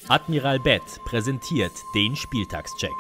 AdmiralBet präsentiert den Spieltagscheck.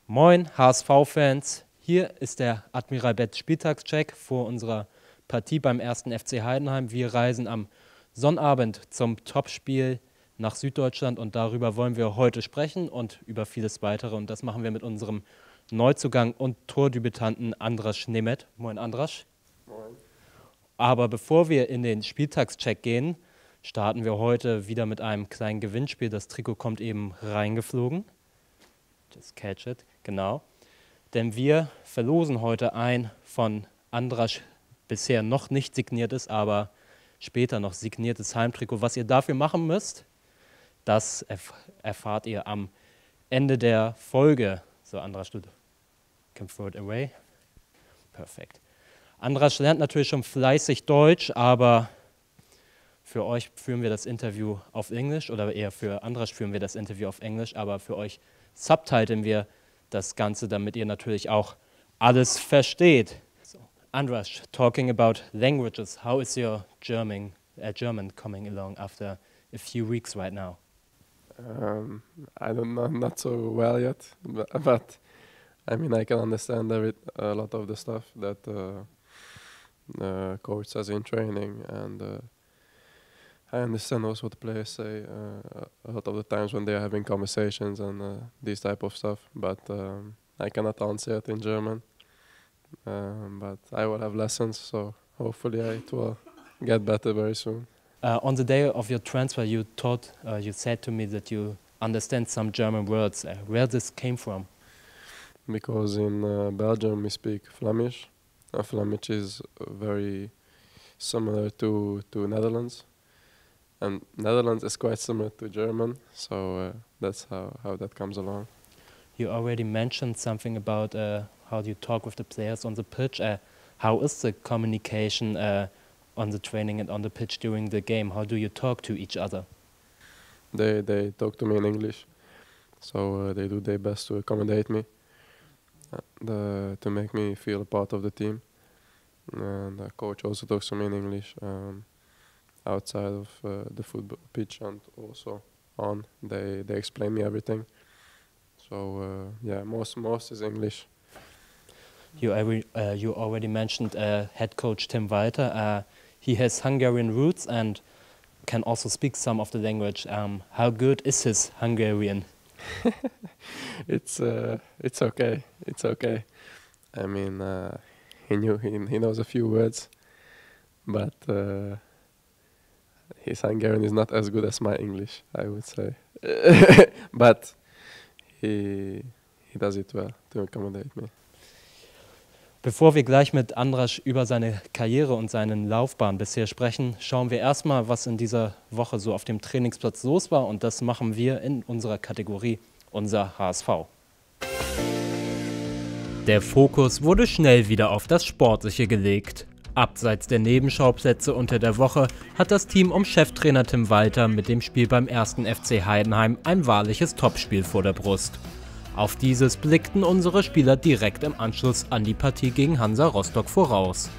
Moin HSV-Fans, hier ist der AdmiralBet Spieltagscheck vor unserer Partie beim 1. FC Heidenheim. Wir reisen am Sonnabend zum Topspiel nach Süddeutschland und darüber wollen wir heute sprechen und über vieles weitere. Und das machen wir mit unserem Neuzugang und Tordebütanten Andras Nemeth. Moin Andras. Moin. Aber bevor wir in den Spieltagscheck gehen, starten wir heute wieder mit einem kleinen Gewinnspiel. Das Trikot kommt eben reingeflogen. Just catch it, genau. Denn wir verlosen heute ein von Andras bisher noch nicht signiertes, aber später noch signiertes Heimtrikot. Was ihr dafür machen müsst, das erfahrt ihr am Ende der Folge. So, Andras, du can throw it away. Perfekt. Andras lernt natürlich schon fleißig Deutsch, aber für euch führen wir das Interview auf Englisch, oder eher für Andras führen wir das Interview auf Englisch, aber für euch subtiteln wir das Ganze, damit ihr natürlich auch alles versteht. So, Andras, talking about languages, how is your German coming along after a few weeks right now? I don't know, not so well yet, but I mean I can understand a lot of the stuff that coach says in training, and I understand also what the players say a lot of the times when they are having conversations and these type of stuff, but I cannot answer it in German, but I will have lessons, so hopefully it will get better very soon. On the day of your transfer, you said to me that you understand some German words. Where this came from? Because in Belgium we speak Flemish. Flemish is very similar to Netherlands, and Netherlands is quite similar to German, so that's how that comes along. You already mentioned something about how you talk with the players on the pitch. How is the communication on the training and on the pitch during the game? How do you talk to each other? They talk to me in English, so they do their best to accommodate me, to make me feel a part of the team. And the coach also talks to me in English outside of the football pitch, and also on. They explain me everything. So yeah, most is English. You already mentioned head coach Tim Walter. He has Hungarian roots and can also speak some of the language. How good is his Hungarian? It's okay. It's okay. I mean, he knows a few words, but his Hungarian is not as good as my English, I would say. But he does it well to accommodate me. Bevor wir gleich mit Andras über seine Karriere und seinen Laufbahn bisher sprechen, schauen wir erstmal, was in dieser Woche so auf dem Trainingsplatz los war, und das machen wir in unserer Kategorie Unser HSV. Der Fokus wurde schnell wieder auf das Sportliche gelegt. Abseits der Nebenschauplätze unter der Woche hat das Team um Cheftrainer Tim Walter mit dem Spiel beim 1. FC Heidenheim ein wahrliches Topspiel vor der Brust. Auf dieses blickten unsere Spieler direkt im Anschluss an die Partie gegen Hansa Rostock voraus.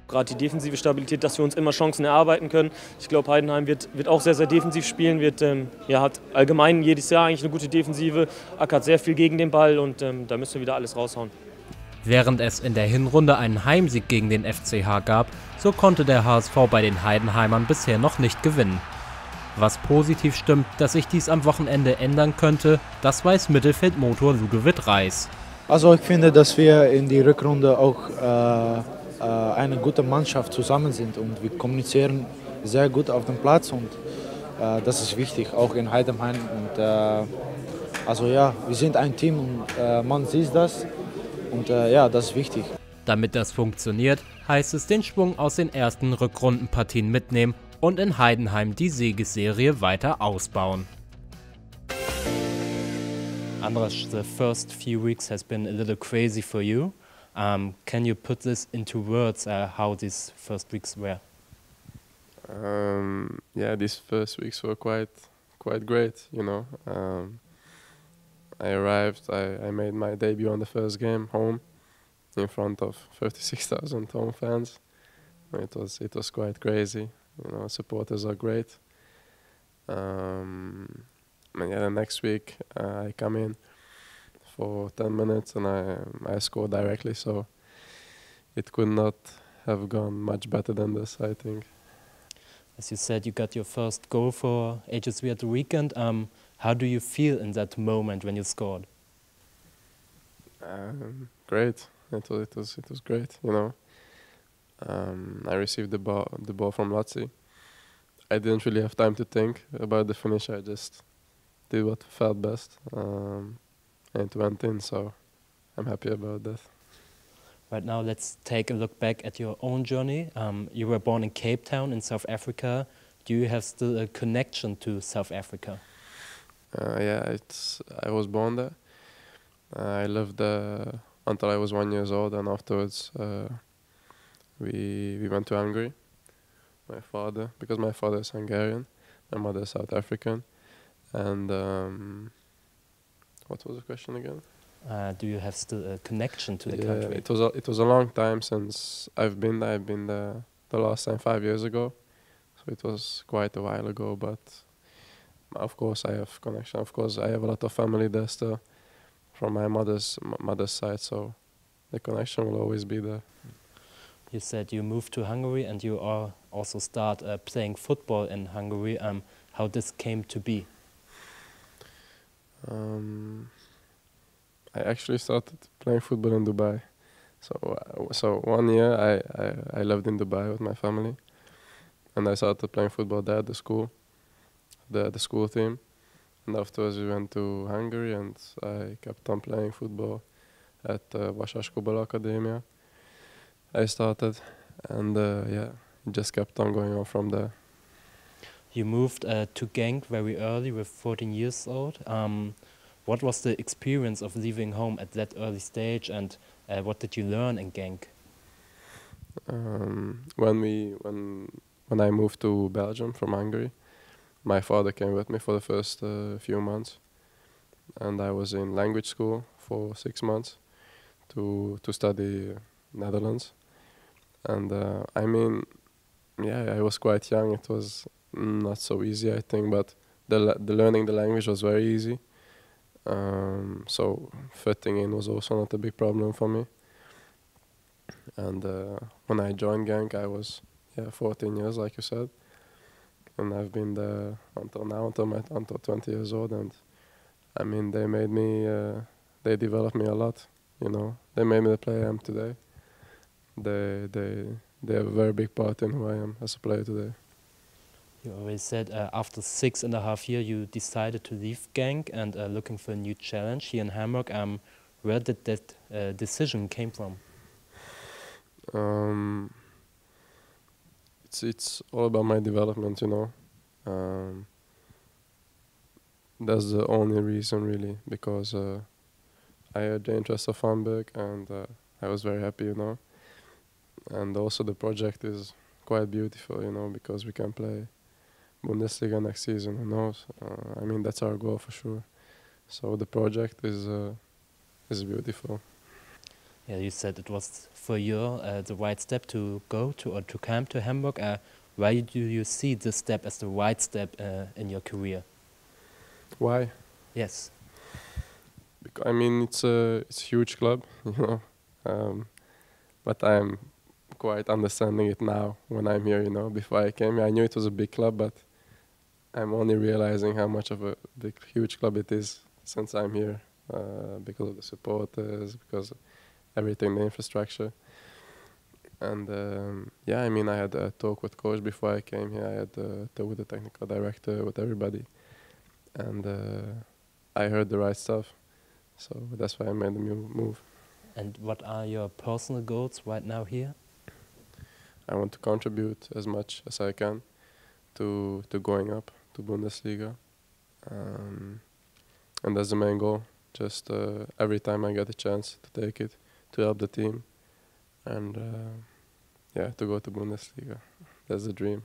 Gerade die defensive Stabilität, dass wir uns immer Chancen erarbeiten können. Ich glaube, Heidenheim wird auch sehr, sehr defensiv spielen, hat allgemein jedes Jahr eigentlich eine gute Defensive, ackert sehr viel gegen den Ball, und da müssen wir wieder alles raushauen. Während es in der Hinrunde einen Heimsieg gegen den FCH gab, so konnte der HSV bei den Heidenheimern bisher noch nicht gewinnen. Was positiv stimmt, dass sich dies am Wochenende ändern könnte, das weiß Mittelfeldmotor Ludovic Reis. Also ich finde, dass wir in die Rückrunde auch eine gute Mannschaft zusammen sind, und wir kommunizieren sehr gut auf dem Platz, und das ist wichtig, auch in Heidenheim. Und also ja, wir sind ein Team, und man sieht das, und ja, das ist wichtig. Damit das funktioniert, heißt es den Schwung aus den ersten Rückrundenpartien mitnehmen und in Heidenheim die Siegesserie weiter ausbauen. Andras, the first few weeks has been a little crazy for you. Can you put this into words, how these first weeks were? Yeah, these first weeks were quite great, you know. I arrived, I made my debut on the first game home in front of 36,000 home fans. It was quite crazy. You know, supporters are great. And yeah, the next week I come in for 10 minutes and I score directly. So it could not have gone much better than this, I think. As you said, you got your first goal for HSV at the weekend. How do you feel in that moment when you scored? Great. It was great. You know, I received the ball from Lazzi. I didn't really have time to think about the finish. I just did what felt best, and it went in. So I'm happy about that. Right now, let's take a look back at your own journey. You were born in Cape Town in South Africa. Do you have still a connection to South Africa? Yeah, I was born there. I lived there until I was 1 year old, and afterwards we went to Hungary. My father, because my father is Hungarian, my mother is South African, and what was the question again? Do you have still a connection to the country? It was a long time since I've been there. I've been there the last time 5 years ago, so it was quite a while ago. But of course, I have connection. Of course, I have a lot of family there still from my mother's side, so the connection will always be there. You said you moved to Hungary and you also start playing football in Hungary. How this came to be? I actually started playing football in Dubai. So 1 year I lived in Dubai with my family, and I started playing football there at the school, the school team. And afterwards we went to Hungary, and I kept on playing football at Vasas Kubala Academia. I started, and yeah, it just kept on going on from there. You moved to Genk very early, with 14 years old. What was the experience of leaving home at that early stage, and what did you learn in Genk? When I moved to Belgium from Hungary, my father came with me for the first few months, and I was in language school for 6 months to study Netherlands. And I mean, yeah, I was quite young. It was not so easy, I think, but the learning the language was very easy. So fitting in was also not a big problem for me. And when I joined Genk, I was 14 years, like you said, and I've been there until now, until 20 years old. And I mean, they made me, they developed me a lot. You know, they made me the player I am today. They have a very big part in who I am as a player today. You already said after 6.5 years you decided to leave Genk and looking for a new challenge here in Hamburg. Where did that decision came from? It's all about my development, you know. That's the only reason, really, because I had the interest of Hamburg, and I was very happy, you know. And also the project is quite beautiful, you know, because we can play Bundesliga next season, who knows? I mean, that's our goal for sure. So the project is beautiful. Yeah, you said it was for you the right step to go to or to come to Hamburg. Why do you see this step as the right step in your career? Why? Yes. Because, I mean, it's a huge club, you know, but I'm quite understanding it now when I'm here, you know. Before I came here, I knew it was a big club, but I'm only realizing how much of a huge club it is since I'm here, because of the supporters, because of everything, the infrastructure. And yeah, I mean, I had a talk with coach before I came here. I had a talk with the technical director, with everybody, and I heard the right stuff. So that's why I made the move. And what are your personal goals right now here? I want to contribute as much as I can to going up to Bundesliga, and that's the main goal. Just every time I get a chance to take it, to help the team, and yeah, to go to Bundesliga. That's the dream.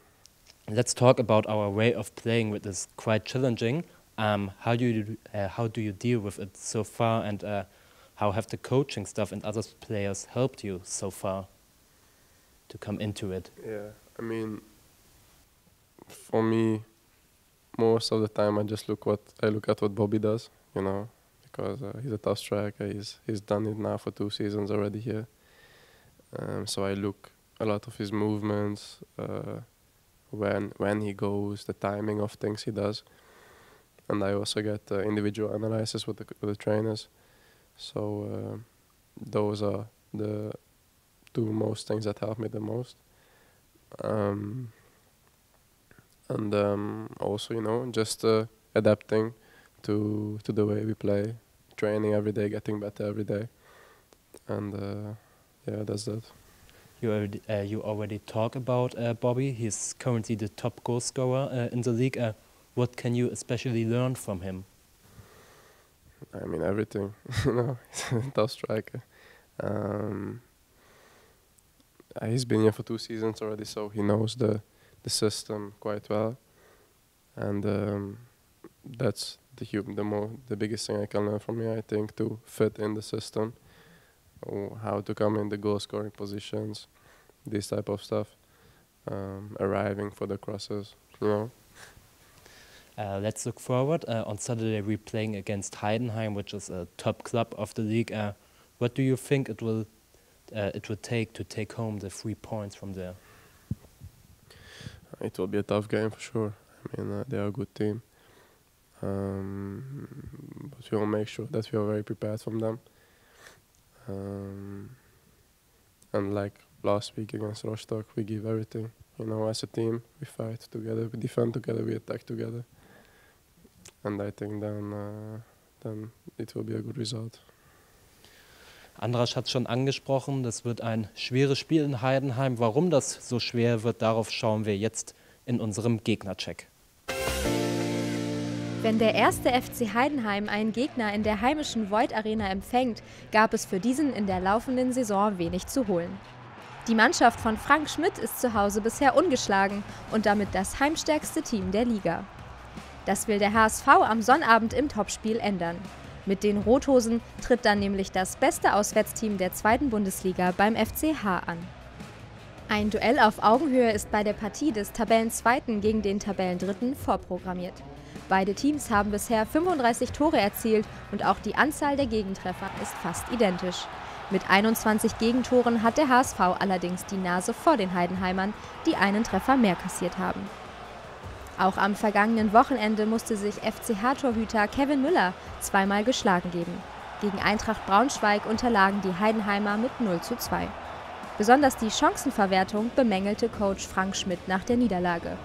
Let's talk about our way of playing, which is quite challenging. How do you deal with it so far, and how have the coaching staff and other players helped you so far? to come into it? Yeah, I mean, for me, most of the time I just look at what Bobby does, you know, because he's a tough striker. He's done it now for 2 seasons already here. So I look a lot of his movements, when he goes, the timing of things he does, and I also get individual analysis with the trainers. So those are the 2 most things that help me the most. And also, you know, just adapting to the way we play, training every day, getting better every day, and yeah, that's that. You already talked about Bobby. He's currently the top goal scorer in the league. What can you especially learn from him? I mean, everything. You know, he's a tough striker. He's been here for 2 seasons already, so he knows the system quite well, and that's the biggest thing I can learn from him. I think, to fit in the system, or how to come in the goal scoring positions, this type of stuff, arriving for the crosses, you know. Let's look forward. On Saturday we're playing against Heidenheim, which is a top club of the league. What do you think it will take to take home the 3 points from there? It will be a tough game for sure. I mean, they are a good team, but we will make sure that we are very prepared from them. And like last week against Rostock, we give everything. You know, as a team, we fight together, we defend together, we attack together, and I think then it will be a good result. Andras hat es schon angesprochen, das wird ein schweres Spiel in Heidenheim. Warum das so schwer wird, darauf schauen wir jetzt in unserem Gegnercheck. Wenn der erste FC Heidenheim einen Gegner in der heimischen Void Arena empfängt, gab es für diesen in der laufenden Saison wenig zu holen. Die Mannschaft von Frank Schmidt ist zu Hause bisher ungeschlagen und damit das heimstärkste Team der Liga. Das will der HSV am Sonnabend im Topspiel ändern. Mit den Rothosen tritt dann nämlich das beste Auswärtsteam der 2. Bundesliga beim FCH an. Ein Duell auf Augenhöhe ist bei der Partie des Tabellenzweiten gegen den Tabellendritten vorprogrammiert. Beide Teams haben bisher 35 Tore erzielt und auch die Anzahl der Gegentreffer ist fast identisch. Mit 21 Gegentoren hat der HSV allerdings die Nase vor den Heidenheimern, die einen Treffer mehr kassiert haben. Auch am vergangenen Wochenende musste sich FCH-Torhüter Kevin Müller zweimal geschlagen geben. Gegen Eintracht Braunschweig unterlagen die Heidenheimer mit 0:2. Besonders die Chancenverwertung bemängelte Coach Frank Schmidt nach der Niederlage.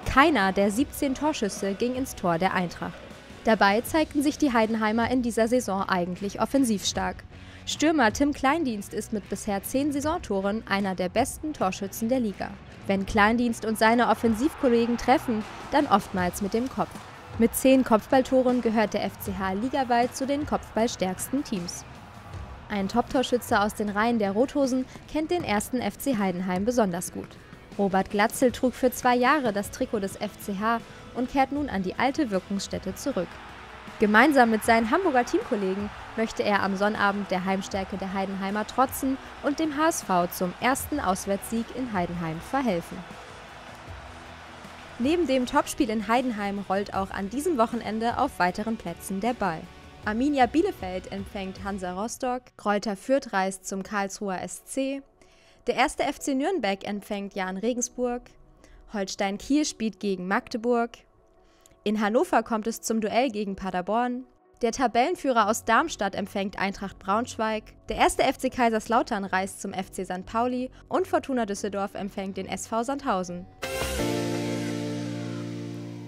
Keiner der 17 Torschüsse ging ins Tor der Eintracht. Dabei zeigten sich die Heidenheimer in dieser Saison eigentlich offensiv stark. Stürmer Tim Kleindienst ist mit bisher 10 Saisontoren einer der besten Torschützen der Liga. Wenn Kleindienst und seine Offensivkollegen treffen, dann oftmals mit dem Kopf. Mit 10 Kopfballtoren gehört der FCH ligaweit zu den kopfballstärksten Teams. Ein Top-Torschütze aus den Reihen der Rothosen kennt den ersten FC Heidenheim besonders gut. Robert Glatzel trug für 2 Jahre das Trikot des FCH und kehrt nun an die alte Wirkungsstätte zurück. Gemeinsam mit seinen Hamburger Teamkollegen möchte er am Sonnabend der Heimstärke der Heidenheimer trotzen und dem HSV zum ersten Auswärtssieg in Heidenheim verhelfen. Neben dem Topspiel in Heidenheim rollt auch an diesem Wochenende auf weiteren Plätzen der Ball. Arminia Bielefeld empfängt Hansa Rostock, Greuther Fürth reist zum Karlsruher SC, der erste FC Nürnberg empfängt Jahn Regensburg, Holstein Kiel spielt gegen Magdeburg, in Hannover kommt es zum Duell gegen Paderborn, der Tabellenführer aus Darmstadt empfängt Eintracht Braunschweig, der erste FC Kaiserslautern reist zum FC St. Pauli und Fortuna Düsseldorf empfängt den SV Sandhausen.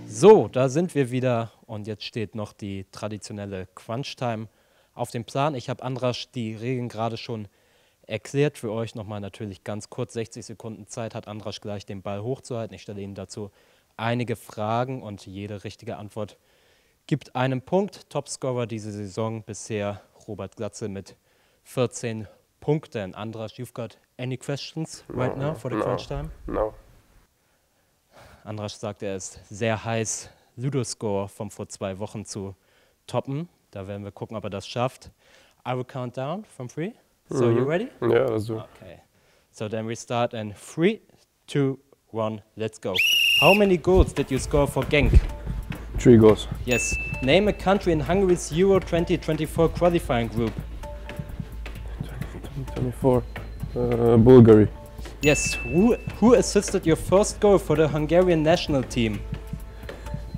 So, da sind wir wieder und jetzt steht noch die traditionelle Crunchtime auf dem Plan. Ich habe Andras die Regeln gerade schon erklärt. Für euch nochmal natürlich ganz kurz, 60 Sekunden Zeit hat Andras gleich den Ball hochzuhalten. Ich stelle Ihnen dazu einige Fragen und jede richtige Antwort gibt einen Punkt. Topscorer diese Saison bisher Robert Glatzel mit 14 Punkten. Andras, you've got any questions right now for the Crunchtime? No. Andras sagt, er ist sehr heiß, Ludo-Score von vor 2 Wochen zu toppen. Da werden wir gucken, ob er das schafft. I will count down from 3. So, you ready? Yeah, let's do it. Okay. So then we start in 3, 2, 1, let's go. How many goals did you score for Genk? 3 goals. Yes. Name a country in Hungary's Euro 2024 qualifying group. 2024. Bulgaria. Yes. Who assisted your first goal for the Hungarian national team?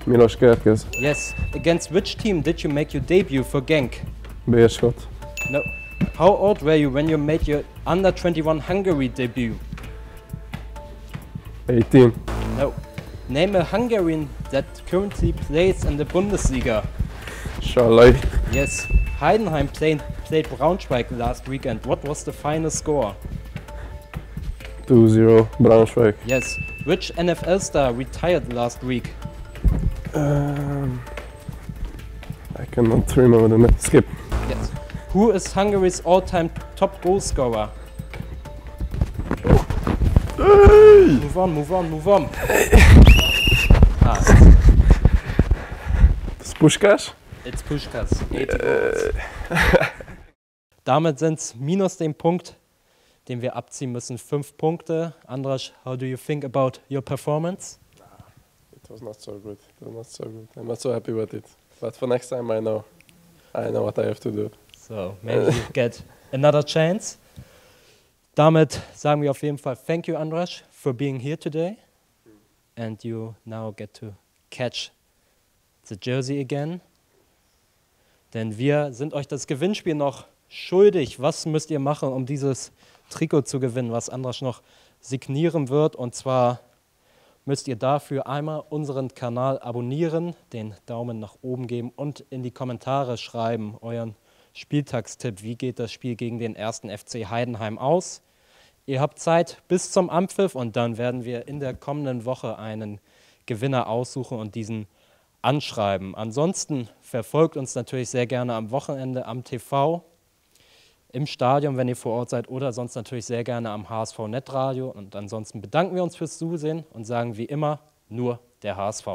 Milos Kerkez. Yes. Against which team did you make your debut for Genk? Beerschot. No. How old were you when you made your under 21 Hungary debut? 18. No. Name a Hungarian that currently plays in the Bundesliga. Schalai. Yes. Heidenheim played Braunschweig last weekend. What was the final score? 2-0 Braunschweig. Yes. Which NFL star retired last week? I cannot remember the name. Skip. Yes. Who is Hungary's all-time top goal scorer? Move on, move on, move on. Pass. Das ist Puskás? It's Puskás. 80 goals. Damit sind es minus den Punkt, den wir abziehen müssen, 5 Punkte. Andras, how do you think about your performance? It was not so good. It was not so good. I'm not so happy with it. But for next time I know what I have to do. So, maybe you get another chance. Damit sagen wir auf jeden Fall thank you, Andras, for being here today. And you now get to catch the jersey again. Denn wir sind euch das Gewinnspiel noch schuldig. Was müsst ihr machen, um dieses Trikot zu gewinnen, was Andras noch signieren wird? Und zwar müsst ihr dafür einmal unseren Kanal abonnieren, den Daumen nach oben geben und in die Kommentare schreiben, euren Spieltagstipp. Wie geht das Spiel gegen den 1. FC Heidenheim aus? Ihr habt Zeit bis zum Anpfiff und dann werden wir in der kommenden Woche einen Gewinner aussuchen und diesen anschreiben. Ansonsten verfolgt uns natürlich sehr gerne am Wochenende am TV, im Stadion, wenn ihr vor Ort seid, oder sonst natürlich sehr gerne am HSV-Netradio. Und ansonsten bedanken wir uns fürs Zusehen und sagen wie immer, nur der HSV.